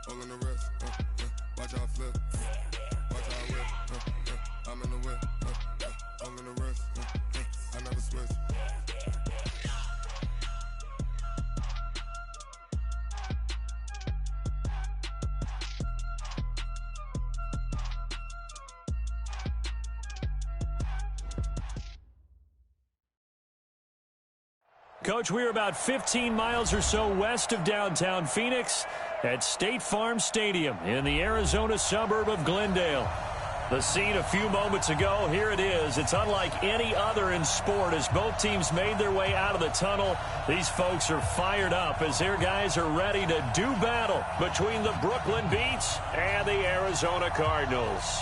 all in the wrist. Watch how I flip. Watch how I whip. I'm in the whip. All in the wrist. I never switch. Coach, we're about 15 miles or so west of downtown Phoenix at State Farm Stadium in the Arizona suburb of Glendale. The scene a few moments ago, here it is. It's unlike any other in sport as both teams made their way out of the tunnel. These folks are fired up as their guys are ready to do battle between the Brooklyn Beats and the Arizona Cardinals.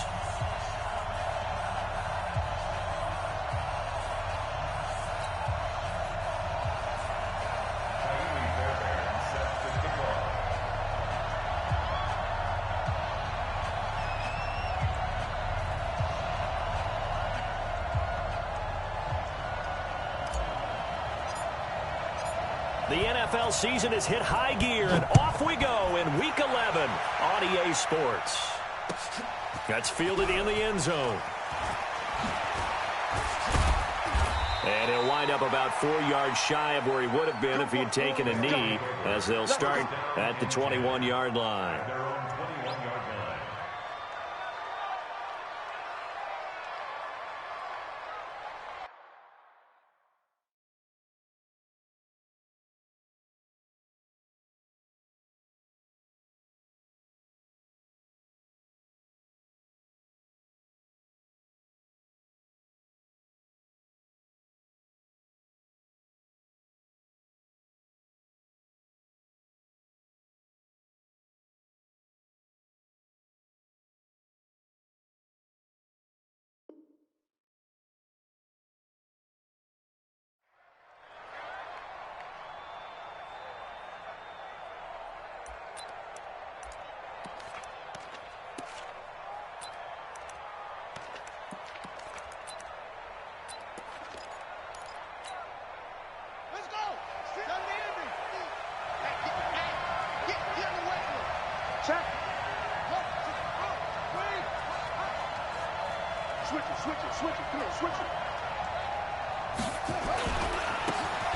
The NFL season has hit high gear, and off we go in Week 11 on EA Sports. That's fielded in the end zone. And he'll wind up about 4 yards shy of where he would have been if he had taken a knee, as they'll start at the 21-yard line.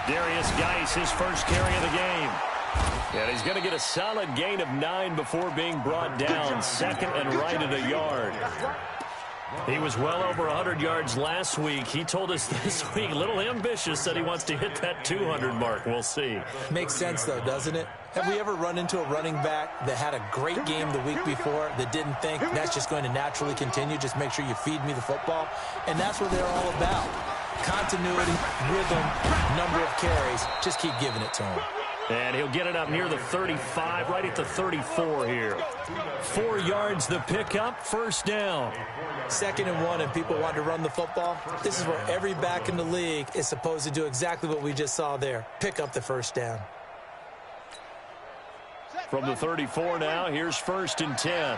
Darius Geis, his first carry of the game. And he's going to get a solid gain of 9 before being brought down. Second and right at a yard. He was well over 100 yards last week. He told us this week, a little ambitious, that he wants to hit that 200 mark. We'll see. Makes sense, though, doesn't it? Have we ever run into a running back that had a great game the week before that didn't think that's just going to naturally continue? Just make sure you feed me the football. And that's what they're all about. Continuity, rhythm, number of carries. Just keep giving it to him. And he'll get it up near the 35, right at the 34 here. 4 yards the pickup, first down. 2nd and 1, and people want to run the football. This is where every back in the league is supposed to do exactly what we just saw there. Pick up the first down. From the 34 now, here's 1st and 10.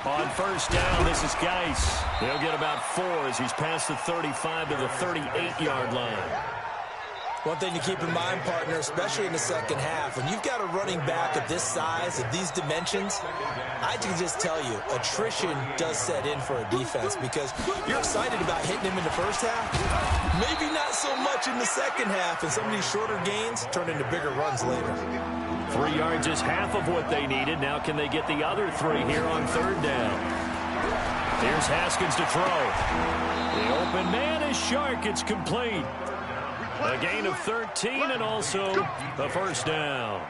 On first down, this is Geis. He'll get about 4 as he's past the 35 to the 38-yard line. One thing to keep in mind, partner, especially in the second half, when you've got a running back of this size, of these dimensions, I can just tell you, attrition does set in for a defense because you're excited about hitting him in the first half. Maybe not so much in the second half, and some of these shorter gains turn into bigger runs later. 3 yards is half of what they needed. Now can they get the other 3 here on 3rd down? Here's Haskins to throw. The open man is Shark. It's complete. A gain of 13 and also the first down.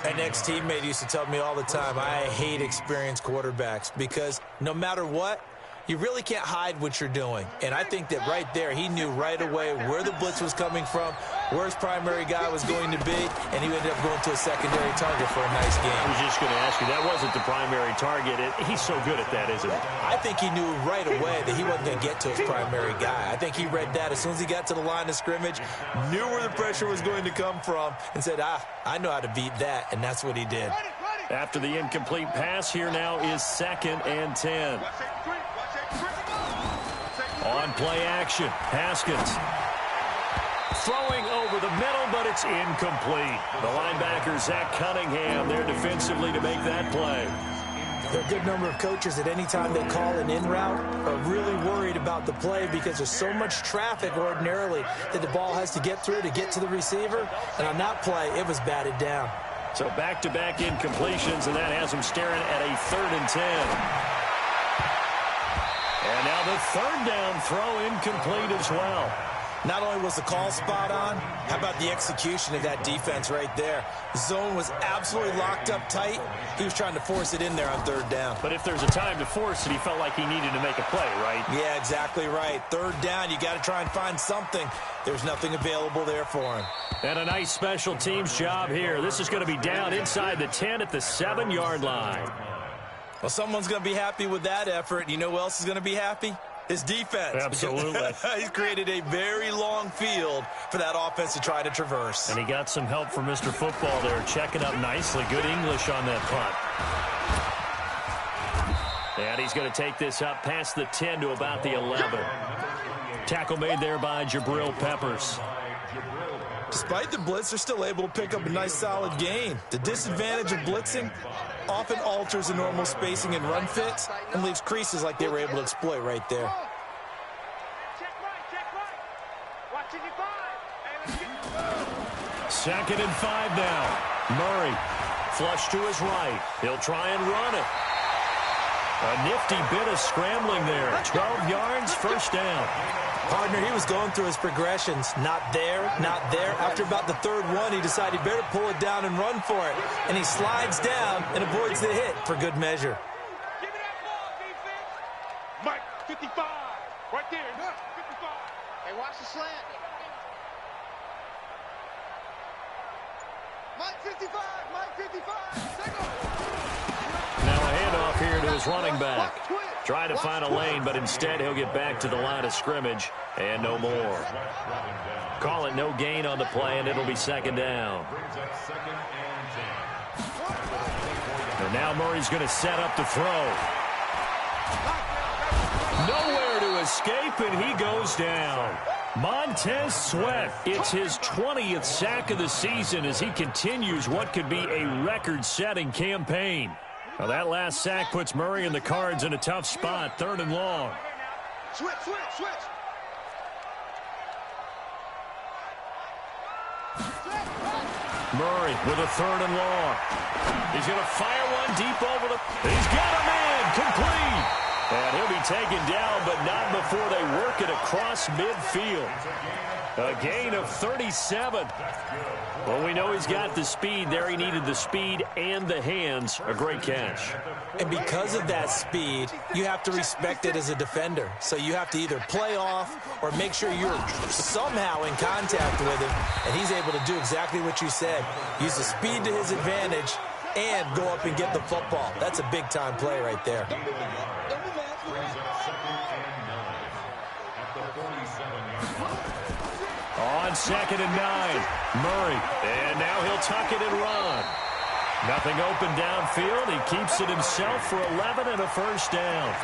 An ex-teammate used to tell me all the time, I hate experienced quarterbacks because no matter what, you really can't hide what you're doing. And I think that right there, he knew right away where the blitz was coming from, where his primary guy was going to be, and he ended up going to a secondary target for a nice game. I was just going to ask you, that wasn't the primary target. He's so good at that, isn't he? I think he knew right away that he wasn't going to get to his primary guy. I think he read that as soon as he got to the line of scrimmage, knew where the pressure was going to come from, and said, I know how to beat that, and that's what he did. After the incomplete pass, here now is 2nd and 10. On play action, Haskins. Throwing over the middle, but it's incomplete. The linebacker, Zach Cunningham, there defensively to make that play. There are a good number of coaches at any time they call an in route are really worried about the play because there's so much traffic ordinarily that the ball has to get through to get to the receiver. And on that play, it was batted down. So back-to-back incompletions, and that has him staring at a 3rd and 10. And now the 3rd down throw incomplete as well. Not only was the call spot on, how about the execution of that defense right there? The zone was absolutely locked up tight. He was trying to force it in there on 3rd down. But if there's a time to force it, he felt like he needed to make a play, right? Yeah, exactly right. 3rd down, you got to try and find something. There's nothing available there for him. And a nice special teams job here. This is going to be down inside the 10 at the 7-yard line. Well, someone's going to be happy with that effort. You know who else is going to be happy? His defense. Absolutely. He's created a very long field for that offense to try to traverse. And he got some help from Mr. Football there, checking up nicely. Good English on that punt. And he's going to take this up past the 10 to about the 11. Tackle made there by Jabril Peppers. Despite the blitz, they're still able to pick up a nice solid gain. The disadvantage of blitzing often alters the normal spacing and run fits and leaves creases like they were able to exploit right there. Second and 5 now. Murray, flush to his right. He'll try and run it. A nifty bit of scrambling there. 12 yards, 1st down. Partner, he was going through his progressions. Not there, not there. After about the 3rd one, he decided he better pull it down and run for it. And he slides down and avoids the hit for good measure. Give me that ball, defense. Mike, 55. Right there. 55. Hey, watch the slant. Mike, 55. Mike, 55. Now a handoff here to his running back. Try to find a lane, but instead he'll get back to the line of scrimmage and no more. Call it no gain on the play, and it'll be 2nd down. And now Murray's going to set up the throw. Nowhere to escape, and he goes down. Montez Sweat, it's his 20th sack of the season as he continues what could be a record-setting campaign. Well, that last sack puts Murray and the Cards in a tough spot, 3rd and long. Switch. Murray with a 3rd and long. He's going to fire one deep over the... He's got him in, complete. And he'll be taken down, but not before they work it across midfield. A gain of 37. Well, we know he's got the speed there. He needed the speed and the hands. A great catch. And because of that speed, you have to respect it as a defender. So you have to either play off or make sure you're somehow in contact with him. And he's able to do exactly what you said. Use the speed to his advantage and go up and get the football. That's a big-time play right there. On 2nd and 9, Murray. And now he'll tuck it and run. Nothing open downfield. He keeps it himself for 11 and a 1st down.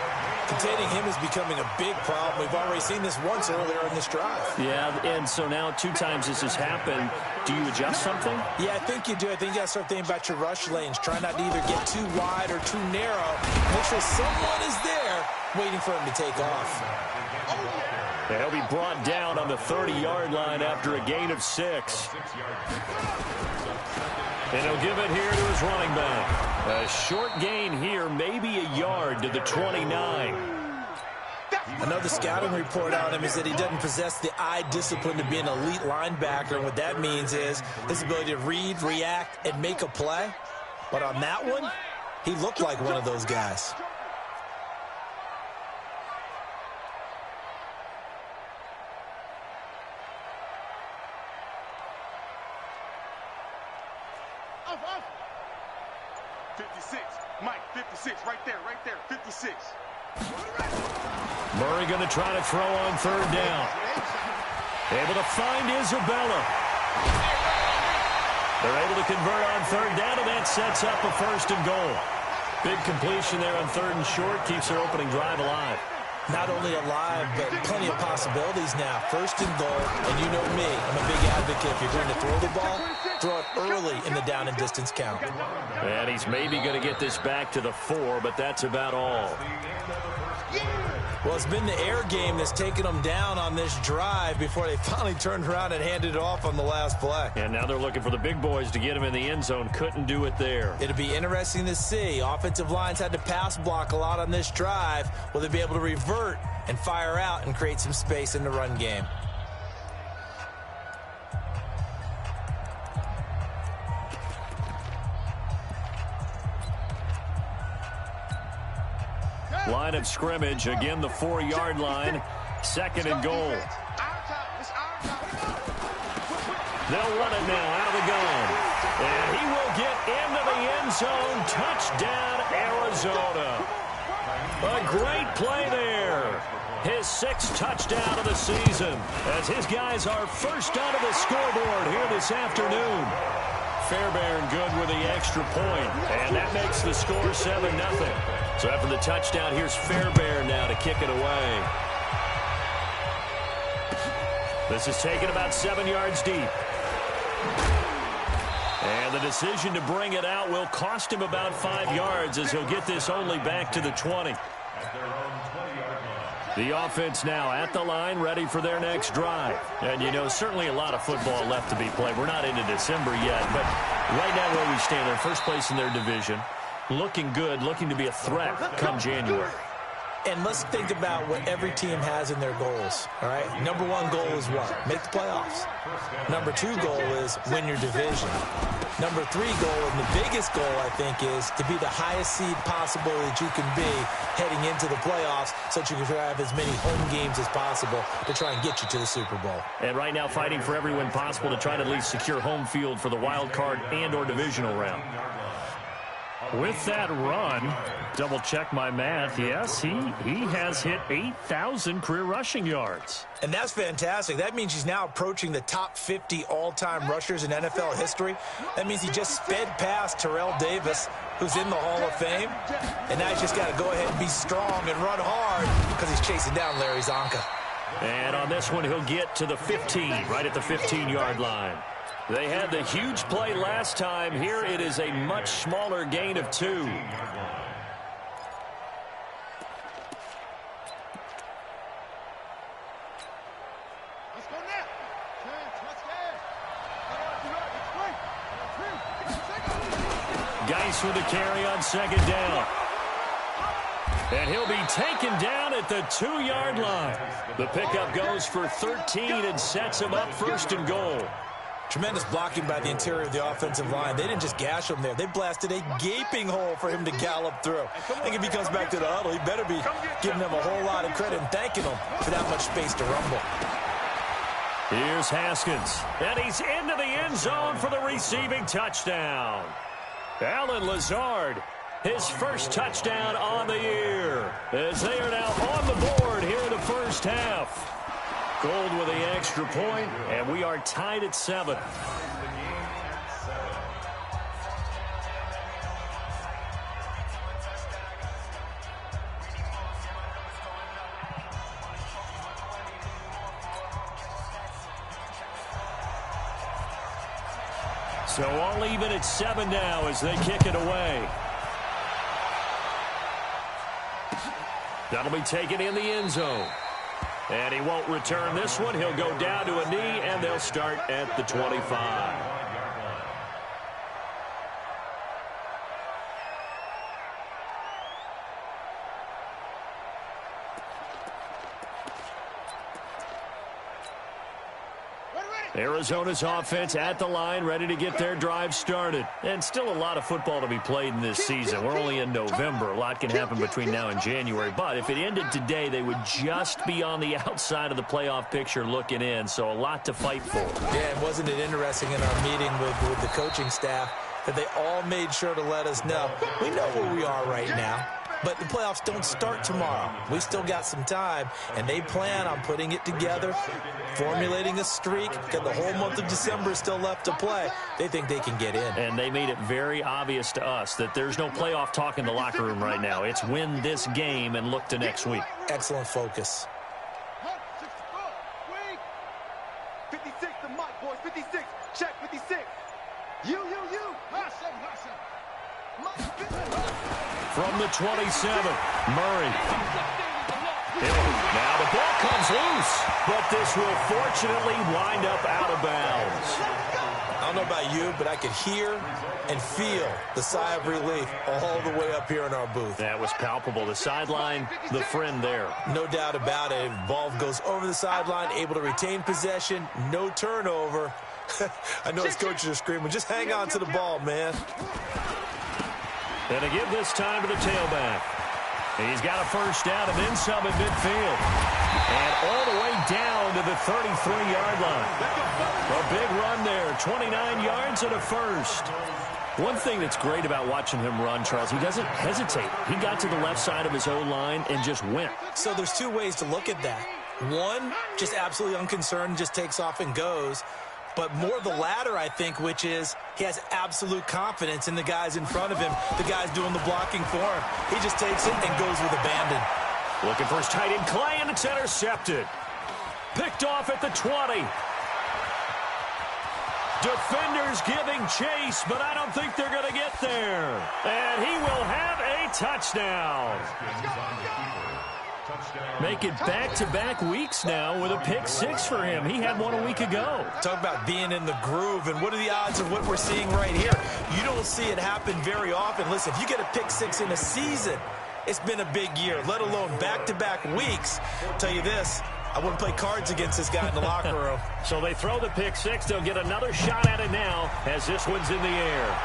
Containing him is becoming a big problem. We've already seen this once earlier in this drive. Yeah, and so now 2 times this has happened. Do you adjust something? Yeah, I think you do. I think you got to start thinking about your rush lanes. Try not to either get too wide or too narrow. Make sure someone is there waiting for him to take off. And he'll be brought down on the 30-yard line after a gain of 6. And he'll give it here to his running back. A short gain here, maybe a yard to the 29. Another scouting report on him is that he doesn't possess the eye discipline to be an elite linebacker. And what that means is his ability to read, react, and make a play. But on that one, he looked like one of those guys. Mike, 56, right there, 56. Murray going to try to throw on 3rd down. Able to find Isabella. They're able to convert on 3rd down, and that sets up a 1st and goal. Big completion there on 3rd and short, keeps their opening drive alive. Not only alive, but plenty of possibilities now. First and goal, and you know me, I'm a big advocate. If you're going to throw the ball, throw it early in the down and distance count. And he's maybe going to get this back to the 4, but that's about all. Well, it's been the air game that's taken them down on this drive before they finally turned around and handed it off on the last play. And now they're looking for the big boys to get him in the end zone. Couldn't do it there. It'll be interesting to see. Offensive lines had to pass block a lot on this drive. Will they be able to revert and fire out and create some space in the run game? Line of scrimmage, again the 4-yard line, second and goal. They'll run it now out of the gun. And he will get into the end zone. Touchdown, Arizona. A great play there. His 6th touchdown of the season as his guys are first onto the scoreboard here this afternoon. Fairbairn good with the extra point, and that makes the score 7-0. So after the touchdown, here's Fairbairn now to kick it away. This is taken about 7 yards deep. And the decision to bring it out will cost him about 5 yards as he'll get this only back to the 20. The offense now at the line, ready for their next drive. And, you know, certainly a lot of football left to be played. We're not into December yet, but right now where we stand, they're first place in their division. Looking good, looking to be a threat come January. And let's think about what every team has in their goals, all right? Number 1 goal is what? Make the playoffs. Number 2 goal is win your division. Number 3 goal, and the biggest goal, I think, is to be the highest seed possible that you can be heading into the playoffs so that you can have as many home games as possible to try and get you to the Super Bowl. And right now fighting for every win possible to try to at least secure home field for the wild card and or divisional round. With that run, double check my math. Yes, he has hit 8,000 career rushing yards. And that's fantastic. That means he's now approaching the top 50 all-time rushers in NFL history. That means he just sped past Terrell Davis, who's in the Hall of Fame. And now he's just got to go ahead and be strong and run hard because he's chasing down Larry Zonka. And on this one, he'll get to the 15, right at the 15-yard line. They had the huge play last time. Here it is a much smaller gain of 2. Let's go now. Geis with the carry on second down. And he'll be taken down at the 2-yard line. The pickup goes for 13 and sets him up first and goal. Tremendous blocking by the interior of the offensive line. They didn't just gash him there. They blasted a gaping hole for him to gallop through. I think if he comes back to the huddle, he better be giving them a whole lot of credit and thanking them for that much space to rumble. Here's Haskins, and he's into the end zone for the receiving touchdown. Allen Lazard, his first touchdown on the year, as they are now on the board here in the first half. Gold with the extra point, and we are tied at 7. So all even at 7 now as they kick it away. That'll be taken in the end zone. And he won't return this one. He'll go down to a knee, and they'll start at the 25. Arizona's offense at the line, ready to get their drive started. And still a lot of football to be played in this season. We're only in November. A lot can happen between now and January. But if it ended today, they would just be on the outside of the playoff picture looking in. So a lot to fight for. Yeah, and wasn't it interesting in our meeting with the coaching staff that they all made sure to let us know. We know where we are right now. but the playoffs don't start tomorrow. We still got some time, and they plan on putting it together, formulating a streak, because the whole month of December is still left to play. They think they can get in. And they made it very obvious to us that there's no playoff talk in the locker room right now. It's win this game and look to next week. Excellent focus. 56 to Mike, boys. 56. Check 56. You. From the 27, Murray. Now the ball comes loose, but this will fortunately wind up out of bounds. I don't know about you, but I could hear and feel the sigh of relief all the way up here in our booth. That was palpable. The sideline, the friend there. No doubt about it. Ball goes over the sideline, able to retain possession, no turnover. I know his coaches are screaming, just hang on to the ball, man. And to give this time to the tailback. He's got a first down and then some at midfield. And all the way down to the 33-yard line. A big run there, 29 yards and a first. One thing that's great about watching him run, Charles, he doesn't hesitate. He got to the left side of his O-line and just went. So there's two ways to look at that. One, just absolutely unconcerned, just takes off and goes. But more the latter, I think, which is he has absolute confidence in the guys in front of him, the guys doing the blocking for him. He just takes it and goes with abandon. Looking for his tight end, Clay, and it's intercepted. Picked off at the 20. Defenders giving chase, but I don't think they're going to get there. And he will have a touchdown. Make it back-to-back weeks now with a pick six for him. He had one a week ago. Talk about being in the groove, and what are the odds of what we're seeing right here? You don't see it happen very often. Listen, if you get a pick six in a season, it's been a big year, let alone back-to-back weeks. I'll tell you this, I wouldn't play cards against this guy in the locker room. So they throw the pick six. They'll get another shot at it now as this one's in the air.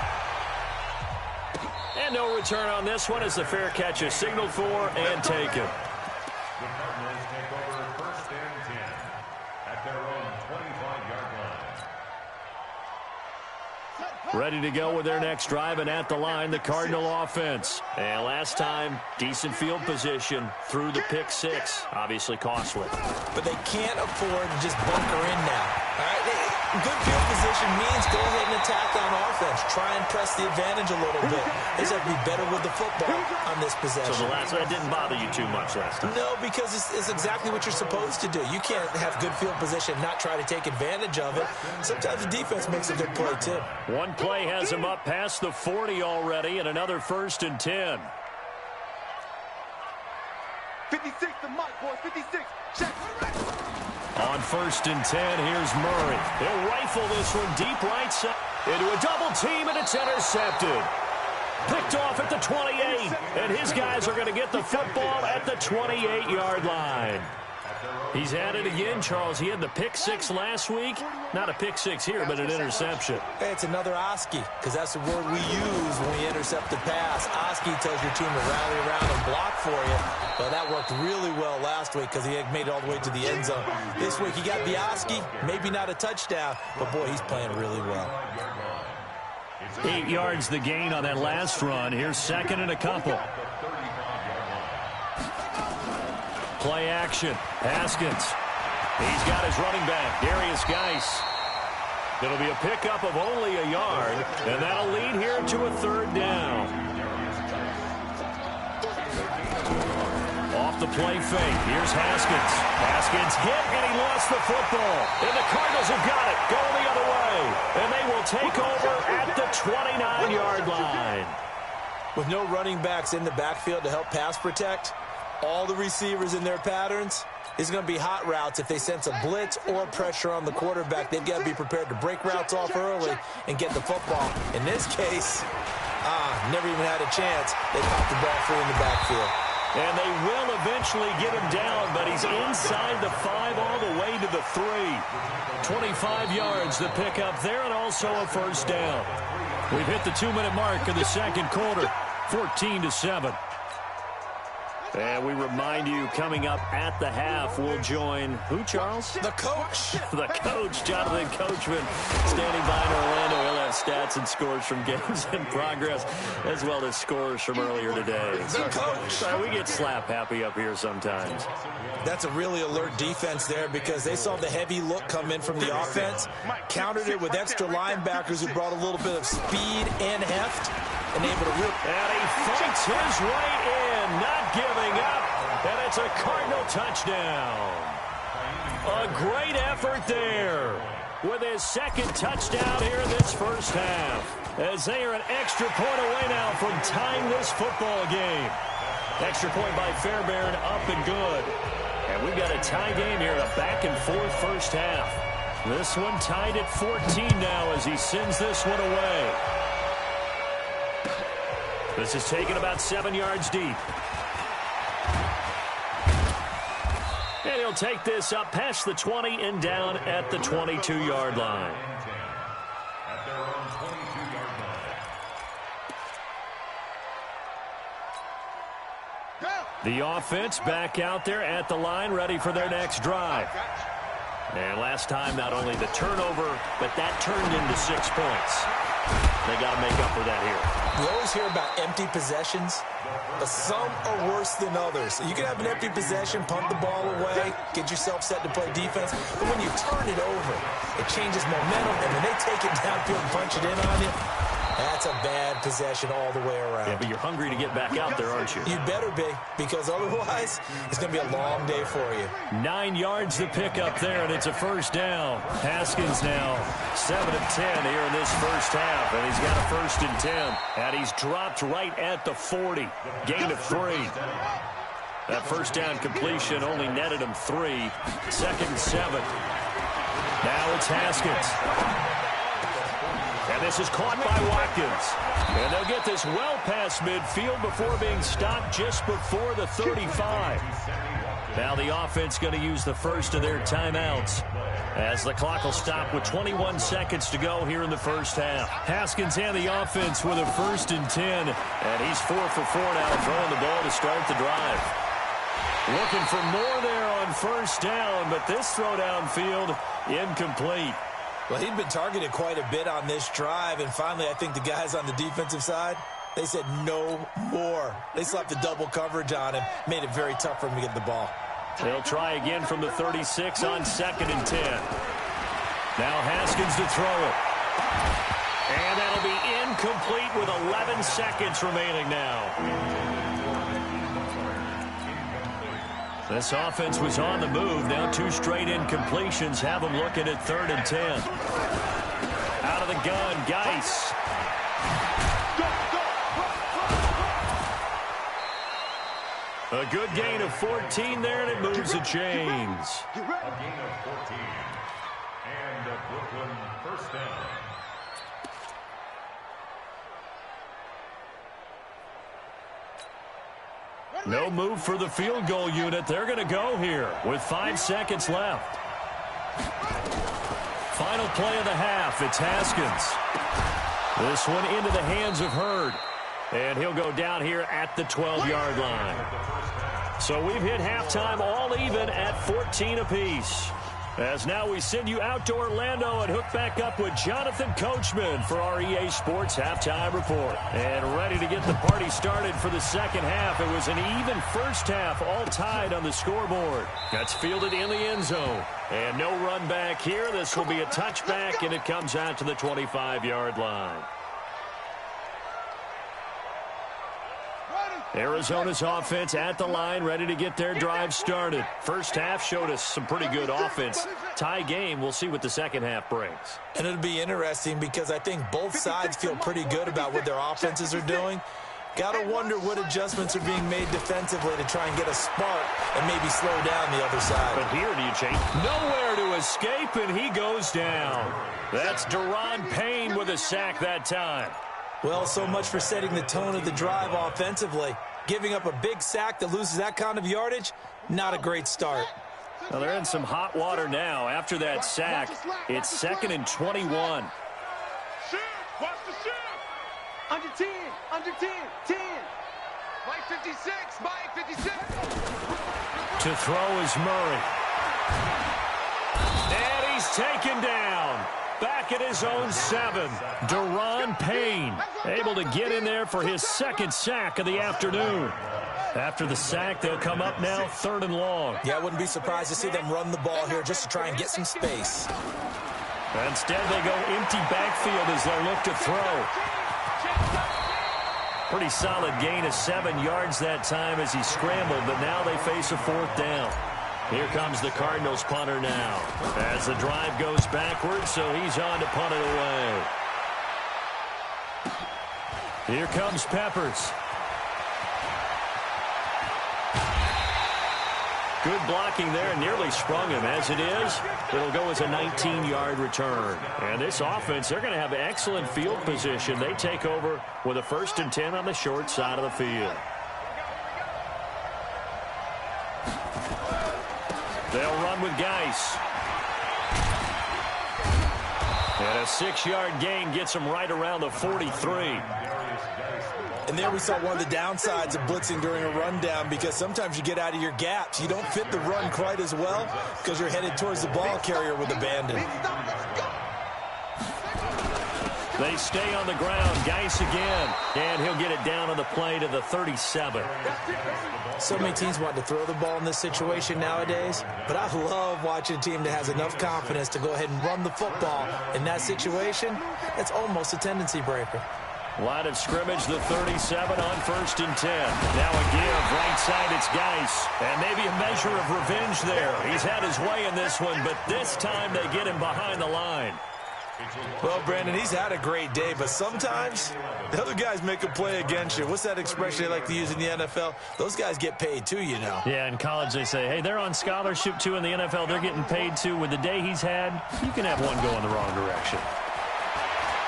And no return on this one as the fair catch is signaled for and taken. The Cardinals take over first and 10 at their own 25-yard line. Ready to go with their next drive, and at the line, the Cardinal offense. And last time, decent field position through the pick six. Obviously costly. But they can't afford to just bunker in now. All right? Good field position means go ahead and attack on offense. Try and press the advantage a little bit. They just have to be better with the football on this possession. So that didn't bother you too much last time? No, because it's exactly what you're supposed to do. You can't have good field position, not try to take advantage of it. Sometimes the defense makes a good play, too. One play has him up past the 40 already, and another 1st and 10. 56 to Mike, boys. 56. Check. On 1st and 10, here's Murray. He'll rifle this one deep right side into a double team, and it's intercepted. Picked off at the 28, and his guys are going to get the football at the 28-yard line. He's had it again, Charles. He had the pick six last week. Not a pick six here, but an interception. Hey, it's another Oski, because that's the word we use when we intercept the pass. Oski tells your team to rally around and block for you. Well, that worked really well last week because he had made it all the way to the end zone. This week, he got the Oski, maybe not a touchdown, but, boy, he's playing really well. 8 yards the gain on that last run. Here's 2nd and a couple. Play action. Haskins. He's got his running back, Darius Geis. It'll be a pickup of only a yard, and that'll lead here to a 3rd down. Off the play fake. Here's Haskins. Haskins hit, and he lost the football. And the Cardinals have got it. Go the other way. And they will take over at the 29-yard line. With no running backs in the backfield to help pass protect, all the receivers in their patterns, is going to be hot routes. If they sense a blitz or pressure on the quarterback, they've got to be prepared to break routes off early and get the football. In this case, never even had a chance. They popped the ball free in the backfield. And they will eventually get him down, but he's inside the 5 all the way to the 3. 25 yards to pick up there, and also a 1st down. We've hit the 2-minute mark of the 2nd quarter, 14-7. And we remind you, coming up at the half, we'll join who, Charles? The coach. The coach, Jonathan Coachman, standing by in Orlando. He'll have stats and scores from games in progress, as well as scores from earlier today. The coach. We get slap happy up here sometimes. That's a really alert defense there because they saw the heavy look come in from the offense, countered it with extra linebackers who brought a little bit of speed and heft, and able to rip. And he fights his way in, not giving up, and it's a Cardinal touchdown. A great effort there with his second touchdown here in this first half, as they are an extra point away now from tying this football game. Extra point by Fairbairn, up and good. And we've got a tie game here, a back-and-forth first half. This one tied at 14 now as he sends this one away. This is taken about 7 yards deep. And he'll take this up past the 20 and down at the 22-yard line. At their own 22-yard line. The offense back out there at the line, ready for their next drive. And last time, not only the turnover, but that turned into 6 points. They got to make up for that here. We always hear about empty possessions, but some are worse than others. You can have an empty possession, punt the ball away, get yourself set to play defense, but when you turn it over, it changes momentum, and when they take it downfield and punch it in on you, that's a bad possession all the way around. Yeah, but you're hungry to get back out there, aren't you? You better be, because otherwise, it's going to be a long day for you. 9 yards to pick up there, and it's a first down. Haskins now 7 of 10 here in this first half, and he's got a 1st and 10. And he's dropped right at the 40. Gain of 3. That first down completion only netted him 3. 2nd and 7. Now it's Haskins. And this is caught by Watkins. And they'll get this well past midfield before being stopped just before the 35. Now the offense going to use the first of their timeouts as the clock will stop with 21 seconds to go here in the first half. Haskins and the offense with a 1st and 10. And he's 4 for 4 now, throwing the ball to start the drive. Looking for more there on first down, but this throw downfield incomplete. Well, he'd been targeted quite a bit on this drive, and finally I think the guys on the defensive side, they said no more. They slapped the double coverage on him, made it very tough for him to get the ball. They'll try again from the 36 on 2nd and 10. Now Haskins to throw it. And that'll be incomplete with 11 seconds remaining now. This offense was on the move. Now 2 straight incompletions have them looking at 3rd and 10. Out of the gun, Geis. A good gain of 14 there, and it moves the chains. A gain of 14. And a Brooklyn first down. No move for the field goal unit. They're going to go here with 5 seconds left. Final play of the half. It's Haskins. This one into the hands of Hurd. And he'll go down here at the 12-yard line. So we've hit halftime all even at 14 apiece. As now we send you out to Orlando and hook back up with Jonathan Coachman for our EA Sports Halftime Report. And ready to get the party started for the second half. It was an even first half, all tied on the scoreboard. That's fielded in the end zone. And no run back here. This will be a touchback, and it comes out to the 25-yard line. Arizona's offense at the line, ready to get their drive started. First half showed us some pretty good offense. Tie game, we'll see what the second half brings. And it'll be interesting because I think both sides feel pretty good about what their offenses are doing. Got to wonder what adjustments are being made defensively to try and get a spark and maybe slow down the other side. But here, do you change? Nowhere to escape, and he goes down. That's Deron Payne with a sack that time. Well, so much for setting the tone of the drive offensively. Giving up a big sack that loses that kind of yardage, not a great start. Well, they're in some hot water now. After that sack, it's 2nd and 21. Watch the shift. Under 10, under 10, 10. Mike 56, Mike 56. To throw is Murray. And he's taken down. Back at his own 7. Deron Payne able to get in there for his second sack of the afternoon. After the sack, they'll come up now 3rd and long. Yeah, I wouldn't be surprised to see them run the ball here just to try and get some space. Instead, they go empty backfield as they'll look to throw. Pretty solid gain of 7 yards that time as he scrambled, but now they face a 4th down. Here comes the Cardinals punter now. As the drive goes backwards, so he's on to punt it away. Here comes Peppers. Good blocking there, nearly sprung him. As it is, it'll go as a 19-yard return. And this offense, they're going to have excellent field position. They take over with a 1st and 10 on the short side of the field. They'll run with Geis. And a 6-yard gain gets them right around the 43. And there we saw one of the downsides of blitzing during a rundown, because sometimes you get out of your gaps. You don't fit the run quite as well because you're headed towards the ball carrier with abandon. They stay on the ground. Geis again. And he'll get it down on the play to the 37. So many teams want to throw the ball in this situation nowadays, but I love watching a team that has enough confidence to go ahead and run the football. In that situation, that's almost a tendency breaker. Line of scrimmage, the 37 on 1st and 10. Now a give, right side, it's Geis. And maybe a measure of revenge there. He's had his way in this one, but this time they get him behind the line. Well, Brandon, he's had a great day, but sometimes the other guys make a play against you. What's that expression they like to use in the NFL? Those guys get paid too, you know. Yeah, in college they say, hey, they're on scholarship too. In the NFL, they're getting paid too. With the day he's had, you can have one go in the wrong direction.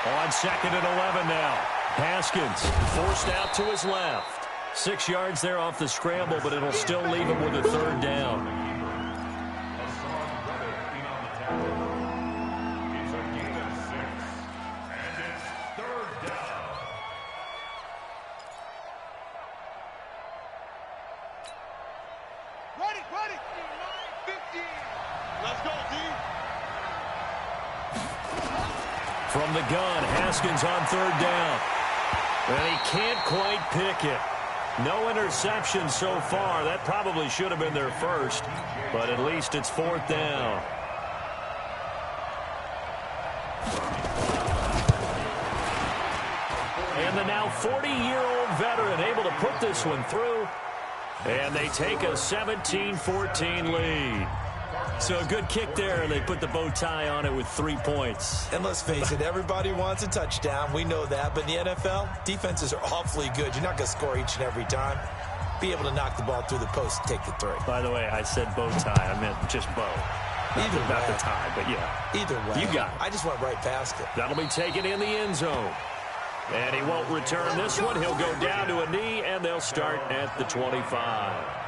On 2nd and 11 now. Haskins forced out to his left. 6 yards there off the scramble, but it'll still leave him with a 3rd down. Ready. 15. Let's go, D. From the gun, Haskins on 3rd down. And he can't quite pick it. No interception so far. That probably should have been their first, but at least it's 4th down. And the now 40-year-old veteran able to put this one through. And they take a 17-14 lead. So a good kick there, and they put the bow tie on it with 3 points. And let's face it, everybody wants a touchdown. We know that. But in the NFL, defenses are awfully good. You're not going to score each and every time. Be able to knock the ball through the post and take the 3. By the way, I said bow tie. I meant just bow. Either way. Not the tie, but yeah. Either way. You got it. I just went right past it. That'll be taken in the end zone. And he won't return this one. He'll go down to a knee, and they'll start at the 25.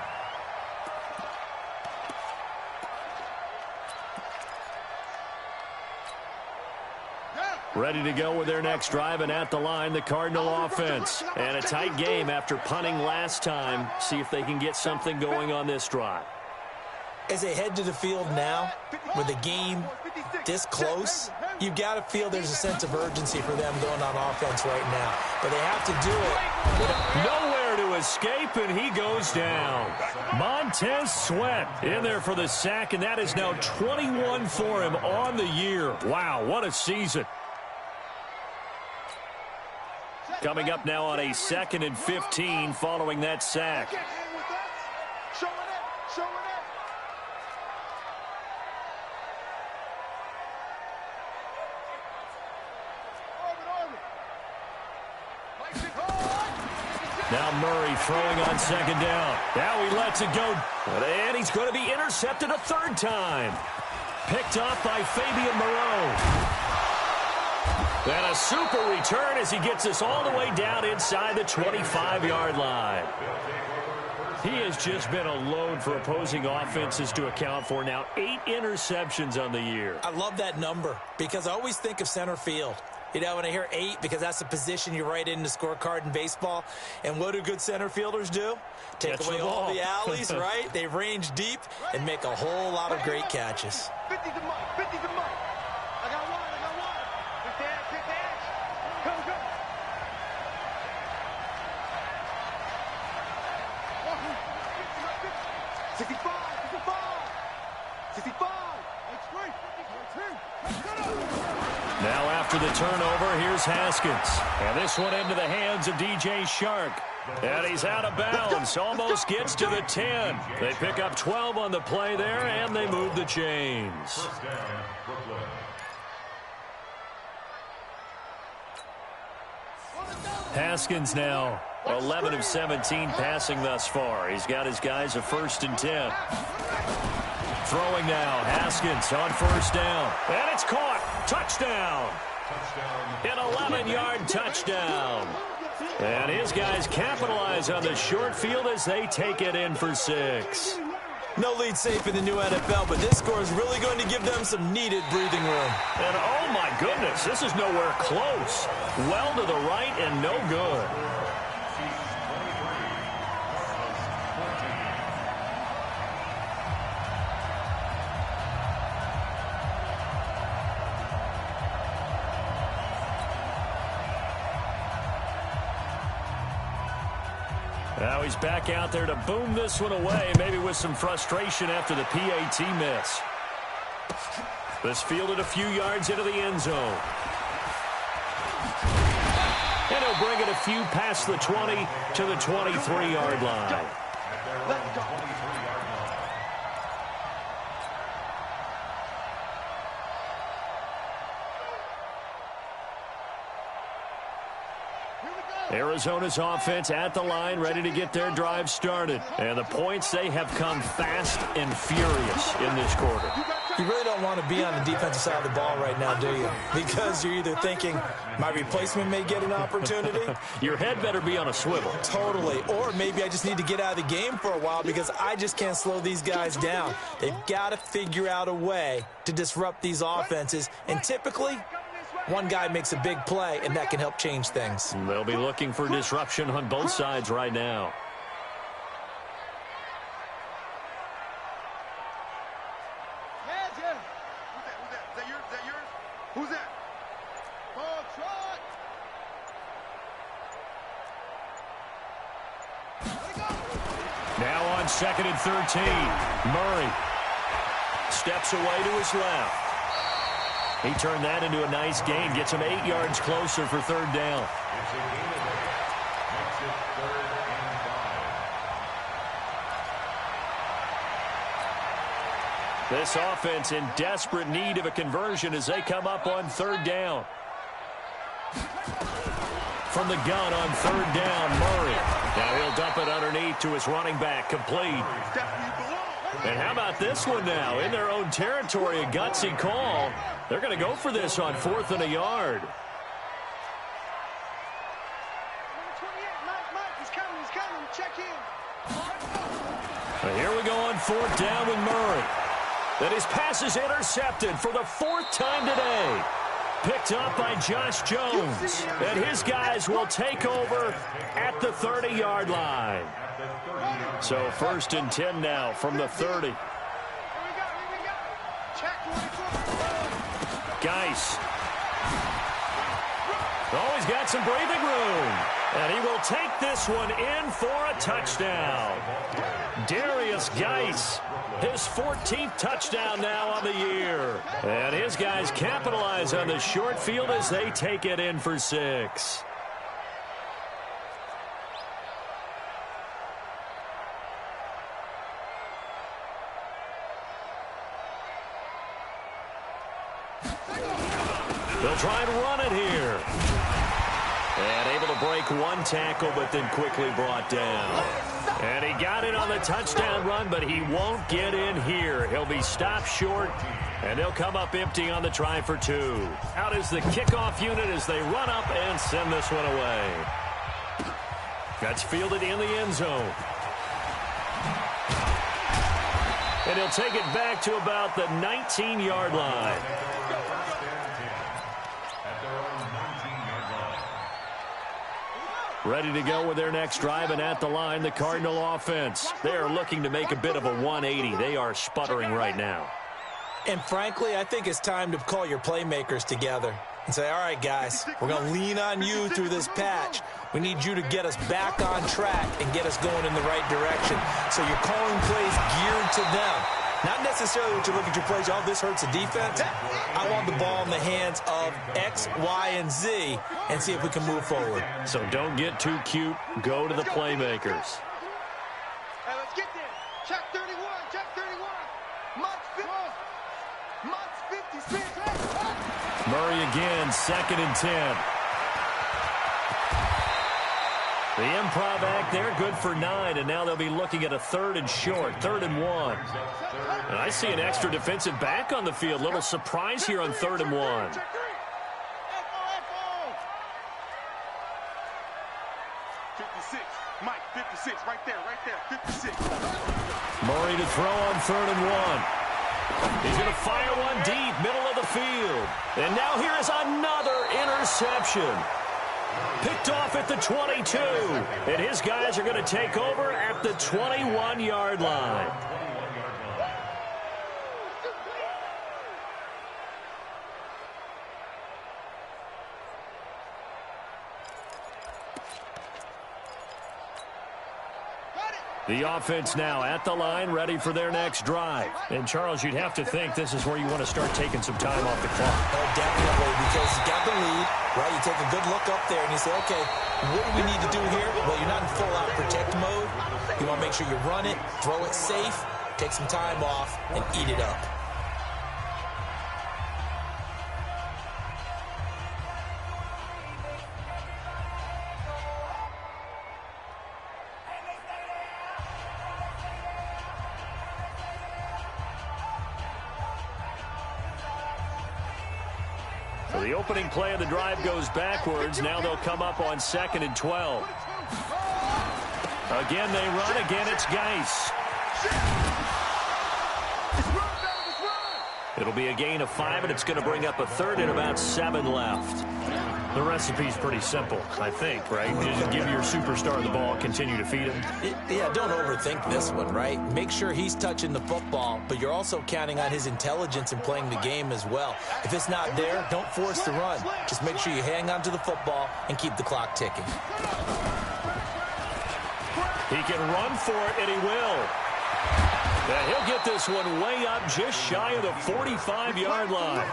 Ready to go with their next drive, and at the line, the Cardinal offense. And a tight game after punting last time. See if they can get something going on this drive. As they head to the field now, with the game this close, you've got to feel there's a sense of urgency for them going on offense right now. But they have to do it. Nowhere to escape, and he goes down. Montez Sweat in there for the sack, and that is now 21 for him on the year. Wow, what a season. Coming up now on a 2nd and 15 following that sack. Now Murray throwing on 2nd down. Now he lets it go. And he's going to be intercepted a 3rd time. Picked off by Fabian Moreau. And a super return as he gets us all the way down inside the 25-yard line. He has just been a load for opposing offenses to account for. Now 8 interceptions on the year. I love that number because I always think of center field. You know, when I hear 8, because that's the position you write in the scorecard in baseball. And what do good center fielders do? Take away all the alleys, right? They range deep and make a whole lot of great catches. 50's a mark. 50's a mark. I got one. Pick the edge. Go. 65. 65. That's great. Now after the turnover, here's Haskins. And this one into the hands of DJ Shark. And he's out of bounds. Almost gets to the 10. They pick up 12 on the play there, and they move the chains. First down, Brooklyn. Haskins now 11 of 17 passing thus far. He's got his guys a 1st and 10. Throwing now, Haskins on 1st down. And it's caught. Touchdown. An 11-yard touchdown. And his guys capitalize on the short field as they take it in for 6. No lead safe in the new NFL, but this score is really going to give them some needed breathing room. And oh my goodness, this is nowhere close. Well to the right and no good. Now he's back out there to boom this one away, maybe with some frustration after the PAT miss. This fielded a few yards into the end zone. And he'll bring it a few past the 20 to the 23-yard line. Let's go. Arizona's offense at the line, ready to get their drive started. And the points, they have come fast and furious in this quarter. You really don't want to be on the defensive side of the ball right now, do you? Because you're either thinking, my replacement may get an opportunity. Your head better be on a swivel. Totally. Or maybe I just need to get out of the game for a while because I just can't slow these guys down. They've got to figure out a way to disrupt these offenses. And typically, one guy makes a big play, and that can help change things. They'll be looking for disruption on both sides right now. Yeah. Who's that? Is that yours? Who's that? Ball trot. Now on 2nd and 13. Murray steps away to his left. He turned that into a nice gain. Gets him 8 yards closer for 3rd down. It's a gain of 8. Makes it 3rd and 5. This offense in desperate need of a conversion as they come up on 3rd down. From the gun on 3rd down, Murray. Now he'll dump it underneath to his running back, complete. And how about this one now? In their own territory, a gutsy call. They're going to go for this on 4th and a yard. He's coming. Check in. But here we go on 4th down with Murray. Then his pass is intercepted for the 4th time today. Picked up by Josh Jones. And his guys will take over at the 30-yard line. So 1st and 10 now from the 30. Geis. Oh, he's got some breathing room. And he will take this one in for a touchdown. Darius Geis, his 14th touchdown now on the year. And his guys capitalize on the short field as they take it in for 6. They'll try and run it here. And able to break one tackle, but then quickly brought down. And he got it on the touchdown run, but he won't get in here. He'll be stopped short, and they'll come up empty on the try for 2. Out is the kickoff unit as they run up and send this one away. That's fielded in the end zone. And he'll take it back to about the 19-yard line. At their own Ready to go with their next drive, and at the line, the Cardinal offense. They are looking to make a bit of a 180. They are sputtering right now. And frankly, I think it's time to call your playmakers together and say, all right, guys, we're going to lean on you through this patch. We need you to get us back on track and get us going in the right direction. So you're calling plays geared to them. Not necessarily what you look at your plays, oh, this hurts the defense. I want the ball in the hands of X, Y, and Z and see if we can move forward. So don't get too cute. Go to the playmakers. Hey, let's get there. Check 31, check 31. Much 56. Murray again, 2nd and 10. The improv act there, good for 9, and now they'll be looking at a 3rd and short, 3rd and 1. And I see an extra defensive back on the field. Little surprise here on 3rd and 1. 56, Mike, 56, right there, 56. Murray to throw on 3rd and 1. He's going to fire one deep, middle of the field. And now here is another interception. Picked off at the 22. And his guys are going to take over at the 21-yard line. The offense now at the line, ready for their next drive. And, Charles, you'd have to think this is where you want to start taking some time off the clock. Oh, definitely, because you got the lead, right? You take a good look up there and you say, okay, what do we need to do here? Well, you're not in full-out protect mode. You want to make sure you run it, throw it safe, take some time off, and eat it up. So the opening play of the drive goes backwards. Now they'll come up on 2nd and 12. Again, they run. Again, it's Geis. It'll be a gain of 5, and it's going to bring up a 3rd and about 7 left. The recipe's pretty simple, I think, right? Just give your superstar the ball, continue to feed him. Yeah, don't overthink this one, right? Make sure he's touching the football, but you're also counting on his intelligence in playing the game as well. If it's not there, don't force the run. Just make sure you hang on to the football and keep the clock ticking. He can run for it, and he will. And he'll get this one way up just shy of the 45-yard line.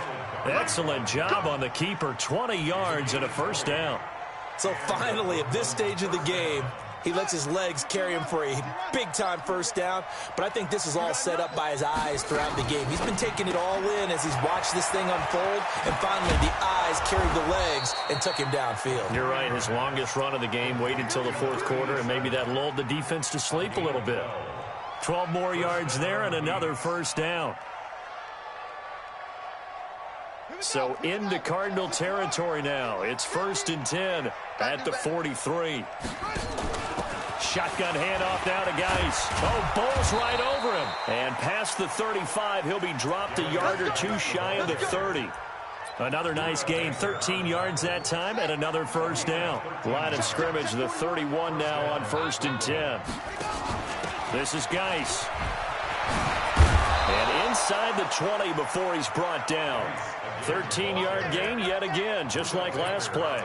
Excellent job on the keeper, 20 yards and a 1st down. So finally, at this stage of the game, he lets his legs carry him for a big-time 1st down. But I think this is all set up by his eyes throughout the game. He's been taking it all in as he's watched this thing unfold. And finally, the eyes carried the legs and took him downfield. You're right. His longest run of the game waited till the 4th quarter, and maybe that lulled the defense to sleep a little bit. 12 more yards there and another 1st down. So into Cardinal territory now. It's 1st and 10 at the 43. Shotgun handoff now to Geis. Oh, bowls right over him. And past the 35, he'll be dropped a yard or 2 shy of the 30. Another nice gain, 13 yards that time, and another 1st down. Line of scrimmage, the 31 now on 1st and 10. This is Geis. And inside the 20 before he's brought down. 13-yard gain yet again, just like last play.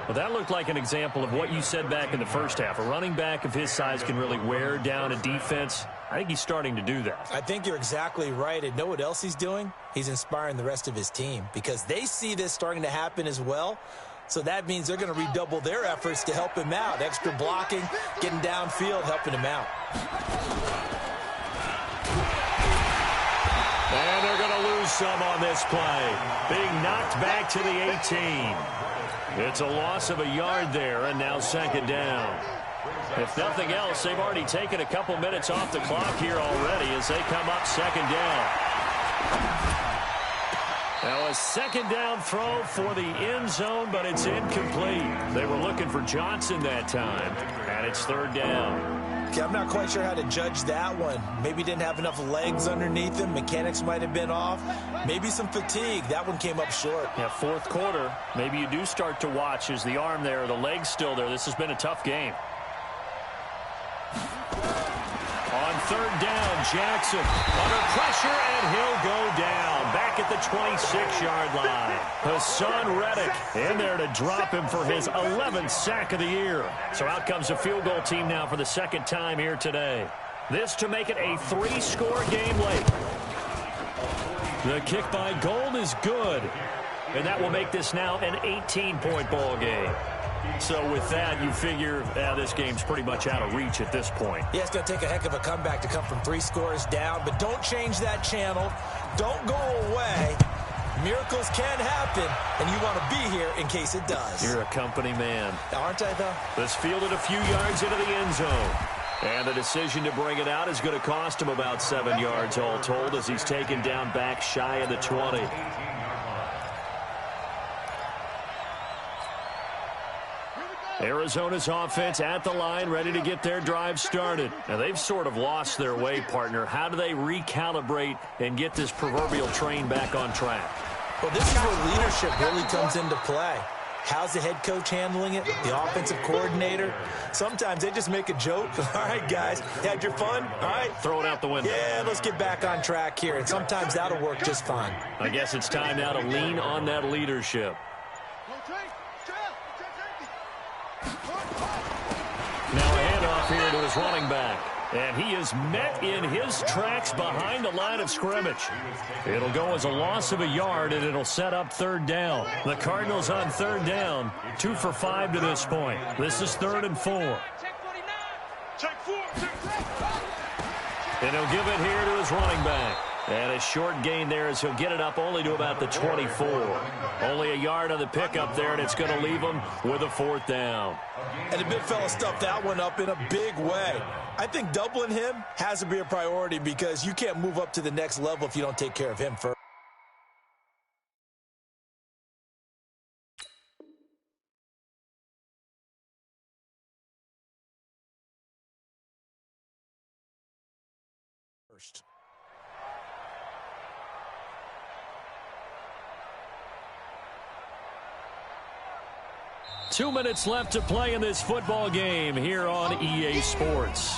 Well, that looked like an example of what you said back in the 1st half. A running back of his size can really wear down a defense. I think he's starting to do that. I think you're exactly right. And know what else he's doing? He's inspiring the rest of his team because they see this starting to happen as well. So that means they're going to redouble their efforts to help him out. Extra blocking, getting downfield, helping him out. And they're going to lose some on this play. Being knocked back to the 18. It's a loss of a yard there, and now 2nd down. If nothing else, they've already taken a couple minutes off the clock here already as they come up 2nd down. Now a 2nd down throw for the end zone, but it's incomplete. They were looking for Johnson that time, and it's 3rd down. Okay, I'm not quite sure how to judge that one. Maybe didn't have enough legs underneath him. Mechanics might have been off. Maybe some fatigue. That one came up short. Yeah, fourth quarter. Maybe you do start to watch. Is the arm there or the leg's still there? This has been a tough game. On third down, Jackson under pressure, and he'll go down back at the 26-yard line. Hassan Reddick in there to drop him for his 11th sack of the year. So out comes the field goal team now for the second time here today. This to make it a 3-score game late. The kick by Gold is good, and that will make this now an 18-point ball game. So with that, you figure this game's pretty much out of reach at this point. Yeah, it's going to take a heck of a comeback to come from 3 scores down, but don't change that channel. Don't go away. Miracles can happen, and you want to be here in case it does. You're a company man. Aren't I, though? This fielded a few yards into the end zone. And the decision to bring it out is going to cost him about 7 yards all told as he's taken down back shy of the 20. Arizona's offense at the line, ready to get their drive started. Now, they've sort of lost their way, partner. How do they recalibrate and get this proverbial train back on track? Well, this is where leadership really comes into play. How's the head coach handling it? The offensive coordinator? Sometimes they just make a joke. All right, guys, had your fun? All right. Throw it out the window. Yeah, let's get back on track here. And sometimes that'll work just fine. I guess it's time now to lean on that leadership. Now a handoff here to his running back. And he is met in his tracks behind the line of scrimmage. It'll go as a loss of a yard, and it'll set up third down. The Cardinals on third down, 2 for 5 to this point. This is 3rd and 4. And he'll give it here to his running back. And a short gain there as he'll get it up only to about the 24. Only a yard on the pickup there, and it's going to leave him with a 4th down. And the big fella stuffed that one up in a big way. I think doubling him has to be a priority because you can't move up to the next level if you don't take care of him first. First. 2 minutes left to play in this football game here on EA Sports.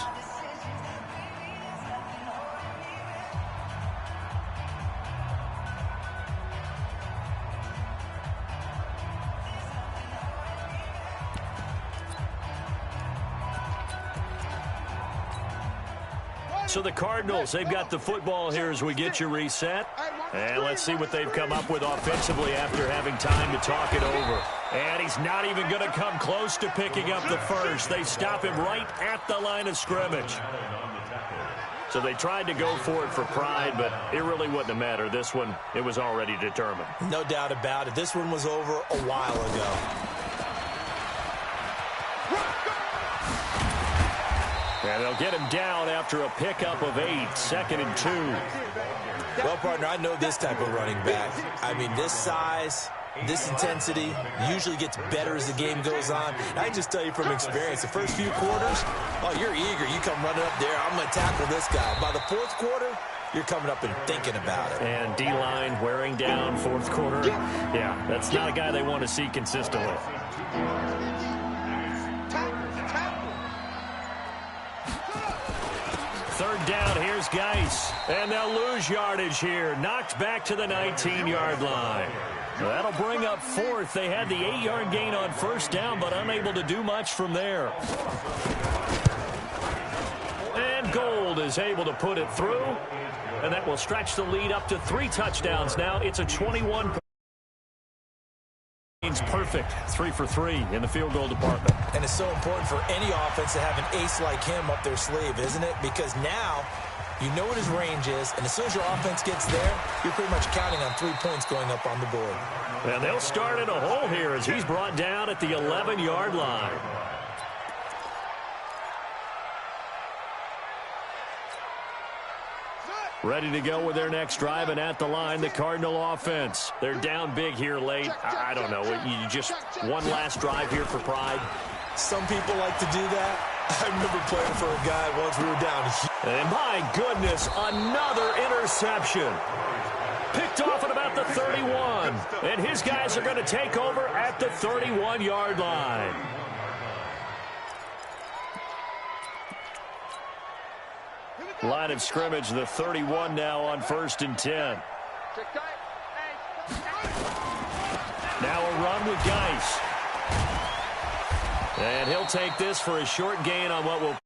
So the Cardinals, they've got the football here as we get you reset. And let's see what they've come up with offensively after having time to talk it over. And he's not even going to come close to picking up the first. They stop him right at the line of scrimmage. So they tried to go for it for pride, but it really wouldn't have mattered. This one, it was already determined. No doubt about it. This one was over a while ago. And they'll get him down after a pickup of 8, 2nd and 2. Well, partner, I know this type of running back. I mean, this size, this intensity usually gets better as the game goes on. And I can just tell you from experience, the first few quarters, oh, you're eager. You come running up there, I'm going to tackle this guy. By the 4th quarter, you're coming up and thinking about it. And D-line wearing down 4th quarter. Yeah, that's not a guy they want to see consistently. Third down, here's Geis. And they'll lose yardage here. Knocked back to the 19-yard line. That'll bring up 4th. They had the 8-yard gain on first down, but unable to do much from there. And Gold is able to put it through. And that will stretch the lead up to 3 touchdowns now. It's a 21 perfect, 3 for 3 in the field goal department. And it's so important for any offense to have an ace like him up their sleeve, isn't it? Because now you know what his range is, and as soon as your offense gets there, you're pretty much counting on 3 points going up on the board. And they'll start in a hole here as he's brought down at the 11-yard line. Ready to go with their next drive, and at the line, the Cardinal offense. They're down big here late. I don't know. You just one last drive here for pride. Some people like to do that. I remember playing for a guy once we were down. And my goodness, another interception. Picked off at about the 31. And his guys are going to take over at the 31-yard line. Line of scrimmage, the 31 now on 1st and 10. Now a run with Geis. And he'll take this for a short gain on what will